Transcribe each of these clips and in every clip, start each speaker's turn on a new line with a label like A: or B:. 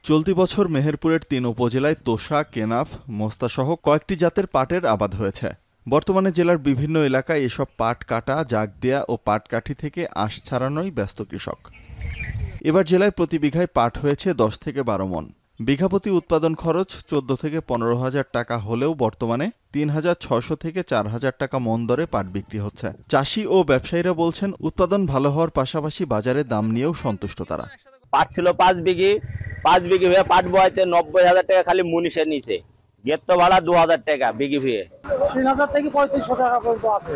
A: চলতি বছর মেহেরপুরের ৩ উপজেলায় তোষা, কেনাফ, মোস্তাসহ কয়েকটি জাতের পাটের আবাদ হয়েছে। বর্তমানে জেলার বিভিন্ন এলাকায় এসব পাট কাটা, জাগ দেয়া ও পাটকাঠি থেকে আঁশ ছাড়ানোয় ব্যস্ত কৃষক। এবার জেলায় প্রতি বিঘায় পাট হয়েছে ১০ থেকে ১২ মণ। বিঘাপ্রতি উৎপাদন খরচ ১৪ থেকে ১৫ হাজার টাকা হলেও বর্তমানে ৩,৬০০ থেকে ৪,০০০ টাকা মণ দরে পাট বিক্রি হচ্ছে। চাষি ও ব্যবসায়ীরা বলছেন, উৎপাদন ভালো হওয়ার পাশাপাশি বাজারে দাম নিয়েও সন্তুষ্ট তারা।
B: পাট ছিল ৫ বিঘি হয়ে পাট বয়াতে ৯০,০০০ টাকা খালি মুনিশের নিচে, গেট ভাড়া ২,০০০ টাকা বিঘি হয়ে
C: ৩,০০০ থেকে ৩৫০০ টাকা পর্যন্ত আছে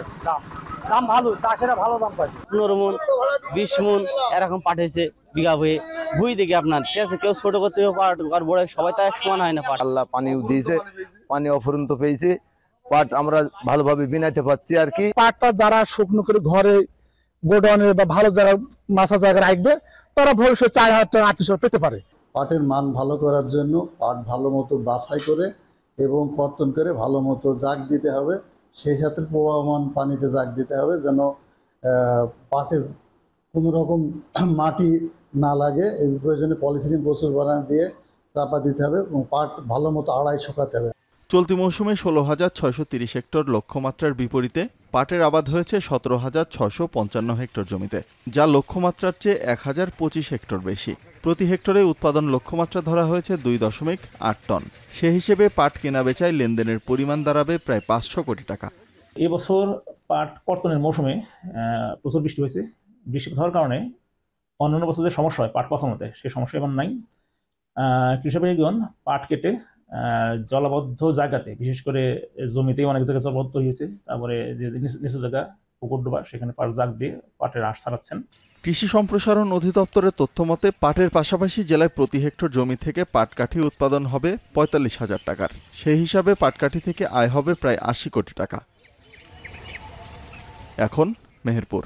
C: দাম ভালো, চাষিরা ভালো দাম পায়।
D: ১৫ মণ ২০ মণ এরকম পাট হয়েছে বিঘা হয়ে। ভুই দেখি আপনার ঠিক আছে, কেউ ছোট করছে পাট আর বড়, সবাই তো এক সমান হয় না। পাট
E: আল্লাহ পানিও দিয়েছে, পানি অফুরন্ত পেয়েছে, পাট আমরা ভালোভাবে বিনাইতে পারছি আর কি।
C: পাটটা যারা শুকনো করে ঘরে গোডাউনে বা ভালো জায়গায় মাছা জায়গায় রাখবে, তারা ভবিষ্যৎ ৪,০০০ টাকা ৩৮০০ পেতে পারে।
F: পাটের মান ভালো করার জন্য পাট ভালো মতো বাছাই করে এবং কর্তন করে ভালো মতো জাগ দিতে হবে। সেই সাথে প্রবাহমান পানিতে জাগ দিতে হবে, যেন পাটে কোনো রকম মাটি না লাগে। এই প্রয়োজনে পলিথিন প্রচুর পরিমাণে দিয়ে চাপা দিতে হবে এবং পাট ভালো মতো আড়াই শুকাতে হবে।
A: চলতি মৌসুমে ১৬,৬৩০ হেক্টর লক্ষ্যমাত্রার বিপরীতে পাটের আবাদ হয়েছে ১৭,৬৫৫ হেক্টর জমিতে, যা লক্ষ্যমাত্রার চেয়ে ১,০২৫ হেক্টর বেশি। প্রতি হেক্টরে উৎপাদন লক্ষ্যমাত্রা ধরা হয়েছে ২.৮ টন। সে হিসেবে পাট কেনা বেচায় লেনদেনের পরিমাণ দাঁড়াবে প্রায় ৫০০ কোটি টাকা।
G: এবছর পাট কর্তনের মৌসুমে প্রচুর বৃষ্টি হয়েছে। বৃষ্টি হওয়ার কারণে অন্যান্য বছর যে সমস্যা হয় পাট পচানোতে, সেই সমস্যা এবার নাই। কৃষকগণ পাট কেটে জলাবদ্ধ জায়গাতে, বিশেষ করে জমিতেই অনেক জায়গায় জলাবদ্ধ হয়েছে, তারপরে যে নিচু জায়গা পুকুর ডোবা, সেখানে পাট জাগ দিয়ে পাটের আঁশ ছাড়াচ্ছেন।
A: কৃষি সম্প্রসারণ অধিদপ্তরের তথ্যমতে পাটের পাশাপাশি জেলায় প্রতি হেক্টর জমি থেকে পাটকাঠি উৎপাদন হবে ৪৫,০০০ টাকার। সেই হিসাবে পাটকাঠি থেকে আয় হবে প্রায় ৮০ কোটি টাকা। এখন মেহেরপুর।